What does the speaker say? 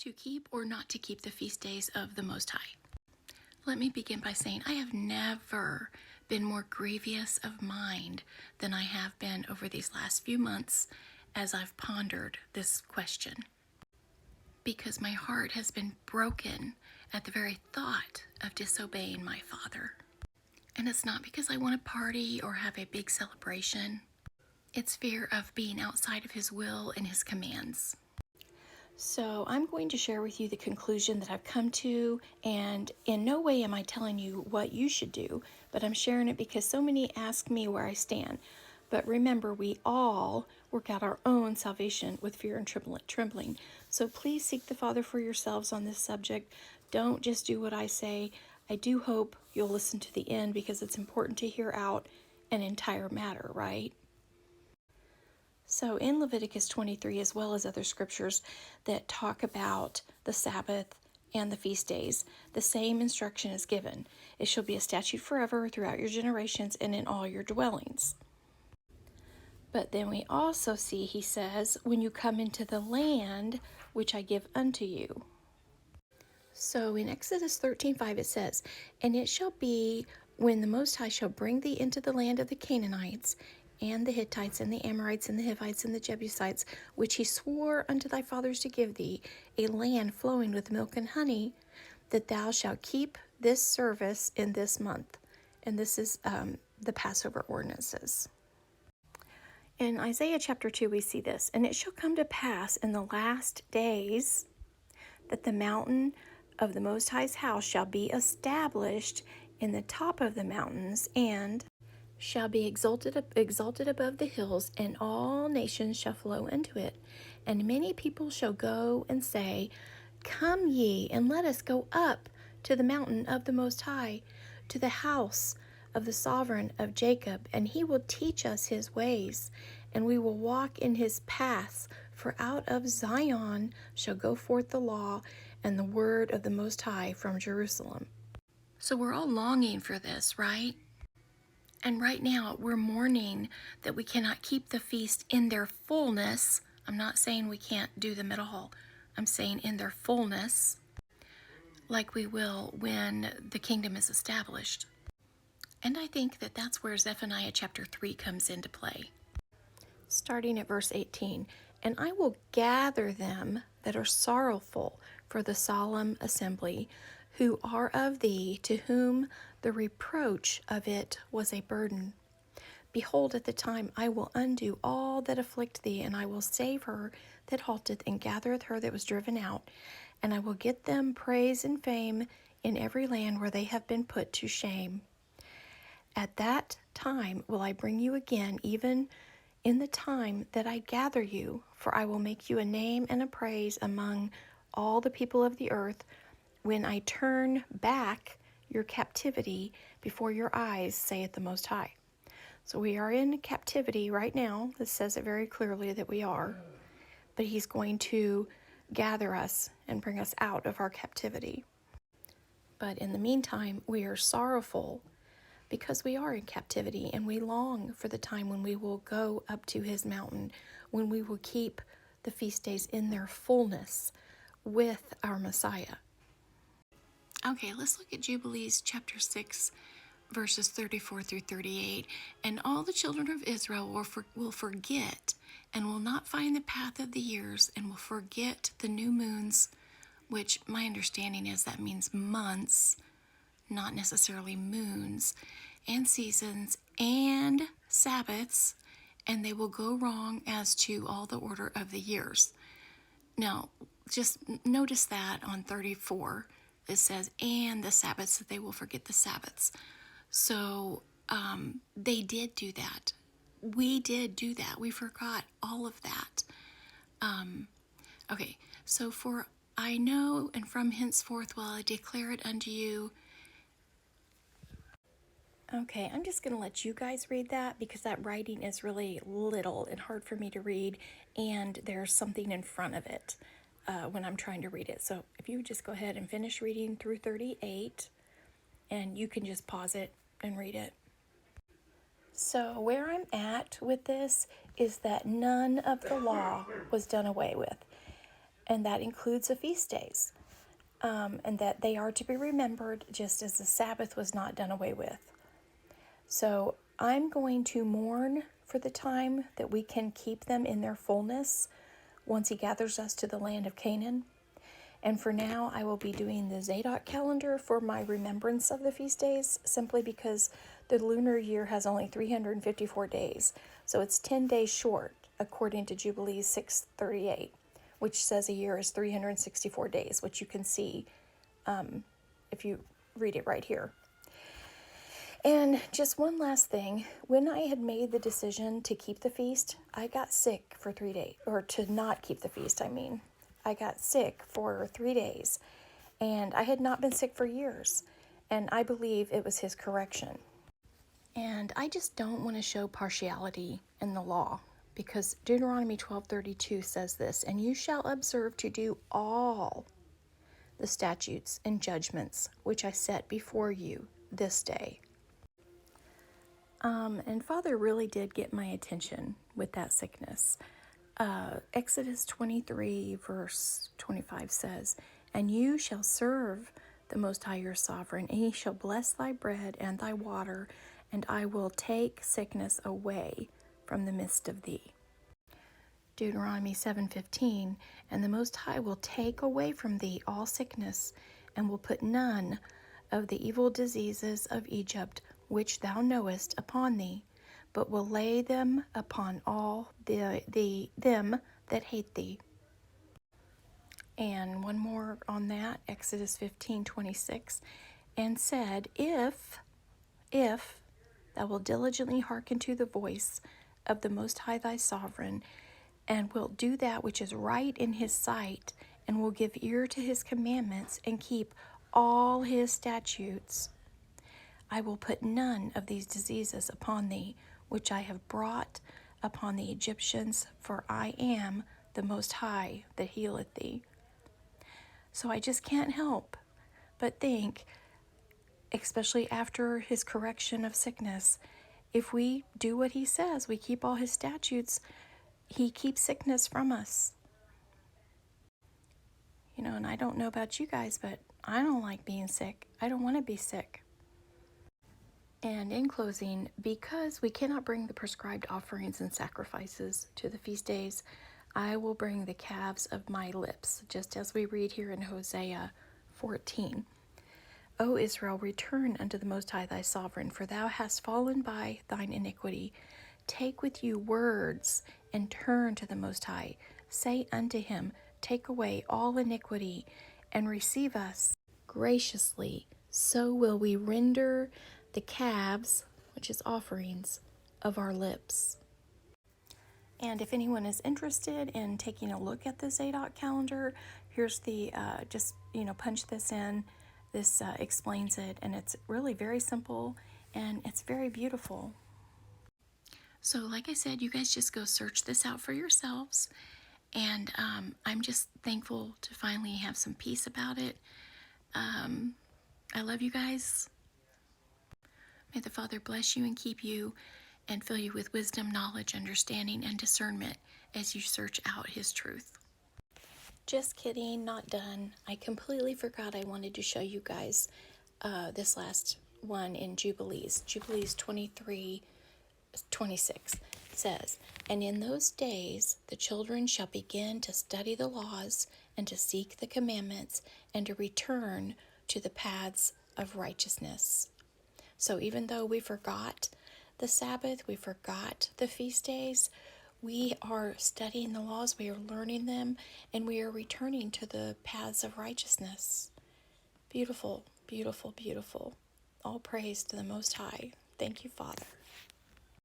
to keep or not to keep the feast days of the Most High. Let me begin by saying I have never been more grievous of mind than I have been over these last few months as I've pondered this question, because my heart has been broken at the very thought of disobeying my Father. And it's not because I want to party or have a big celebration. It's fear of being outside of His will and His commands. So I'm going to share with you the conclusion that I've come to, and in no way am I telling you what you should do, but I'm sharing it because so many ask me where I stand. But remember, we all work out our own salvation with fear and trembling. So please seek the Father for yourselves on this subject. Don't just do what I say. I do hope you'll listen to the end, because it's important to hear out an entire matter, right? So in Leviticus 23, as well as other scriptures that talk about the Sabbath and the feast days, the same instruction is given. It shall be a statute forever throughout your generations and in all your dwellings. But then we also see, he says, when you come into the land which I give unto you. So in Exodus 13:5 it says, and it shall be when the Most High shall bring thee into the land of the Canaanites, and the Hittites, and the Amorites, and the Hivites, and the Jebusites, which he swore unto thy fathers to give thee, a land flowing with milk and honey, that thou shalt keep this service in this month. And this is the Passover ordinances. In Isaiah chapter 2 we see this, and it shall come to pass in the last days that the mountain of the Most High's house shall be established in the top of the mountains, and shall be exalted above the hills, and all nations shall flow into it. And many people shall go and say, come ye, and let us go up to the mountain of the Most High, to the house of the sovereign of Jacob, and he will teach us his ways, and we will walk in his paths. For out of Zion shall go forth the law and the word of the Most High from Jerusalem. So we're all longing for this, right? And right now we're mourning that we cannot keep the feast in their fullness. I'm not saying we can't do them at all. I'm saying in their fullness, like we will when the kingdom is established. And I think that that's where Zephaniah chapter 3 comes into play. Starting at verse 18, and I will gather them that are sorrowful for the solemn assembly, who are of thee, to whom the reproach of it was a burden. Behold, at the time I will undo all that afflict thee, and I will save her that halteth, and gathereth her that was driven out, and I will get them praise and fame in every land where they have been put to shame. At that time will I bring you again, even in the time that I gather you, for I will make you a name and a praise among all the people of the earth, when I turn back your captivity before your eyes, saith the Most High. So we are in captivity right now. This says it very clearly that we are. But he's going to gather us and bring us out of our captivity. But in the meantime, we are sorrowful because we are in captivity, and we long for the time when we will go up to his mountain, when we will keep the feast days in their fullness with our Messiah. Okay, let's look at Jubilees chapter 6, verses 34 through 38. And all the children of Israel will forget, and will not find the path of the years, and will forget the new moons, which my understanding is that means months, not necessarily moons, and seasons, and Sabbaths, and they will go wrong as to all the order of the years. Now, just notice that on 34, it says, and the Sabbaths, that they will forget the Sabbaths. So they did do that. We did do that. We forgot all of that. Okay, so for I know, and from henceforth will I declare it unto you. Okay, I'm just going to let you guys read that, because that writing is really little and hard for me to read, and there's something in front of it when I'm trying to read it. So if you would just go ahead and finish reading through 38, and you can just pause it and read it. So where I'm at with this is that none of the law was done away with. and that includes the feast days, and that they are to be remembered just as the Sabbath was not done away with. So I'm going to mourn for the time that we can keep them in their fullness once he gathers us to the land of Canaan. And for now, I will be doing the Zadok calendar for my remembrance of the feast days, simply because the lunar year has only 354 days. So it's 10 days short, according to Jubilees 638, which says a year is 364 days, which you can see if you read it right here. And just one last thing, when I had made the decision to keep the feast, I got sick for 3 days, or to not keep the feast, I mean. I got sick for 3 days, and I had not been sick for years, and I believe it was his correction. And I just don't want to show partiality in the law, because Deuteronomy 12:32 says this, "And you shall observe to do all the statutes and judgments which I set before you this day." And Father really did get my attention with that sickness. Exodus 23 verse 25 says, "And you shall serve the Most High your sovereign, and he shall bless thy bread and thy water, and I will take sickness away from the midst of thee." Deuteronomy 7:15, "And the Most High will take away from thee all sickness, and will put none of the evil diseases of Egypt which thou knowest upon thee, but will lay them upon all them that hate thee." And one more on that, Exodus 15:26, "And said, if thou wilt diligently hearken to the voice of the Most High thy sovereign, and wilt do that which is right in his sight, and will give ear to his commandments, and keep all his statutes, I will put none of these diseases upon thee, which I have brought upon the Egyptians, for I am the Most High that healeth thee." So I just can't help but think, especially after his correction of sickness, if we do what he says, we keep all his statutes, he keeps sickness from us. And I don't know about you guys, but I don't like being sick. I don't want to be sick. And in closing, because we cannot bring the prescribed offerings and sacrifices to the feast days, I will bring the calves of my lips, just as we read here in Hosea 14. "O Israel, return unto the Most High thy sovereign, for thou hast fallen by thine iniquity. Take with you words, and turn to the Most High. Say unto him, Take away all iniquity, and receive us graciously. So will we render the calves," which is offerings, "of our lips." And if anyone is interested in taking a look at the Zadok calendar, here's the, punch this in. This explains it, and it's really very simple, and it's very beautiful. So like I said, you guys just go search this out for yourselves, and I'm just thankful to finally have some peace about it. I love you guys. May the Father bless you and keep you, and fill you with wisdom, knowledge, understanding, and discernment as you search out his truth. Just kidding, not done. I completely forgot I wanted to show you guys this last one in Jubilees. Jubilees 23:26 says, "And in those days the children shall begin to study the laws, and to seek the commandments, and to return to the paths of righteousness." So even though we forgot the Sabbath, we forgot the feast days, we are studying the laws, we are learning them, and we are returning to the paths of righteousness. Beautiful, beautiful, beautiful. All praise to the Most High. Thank you, Father.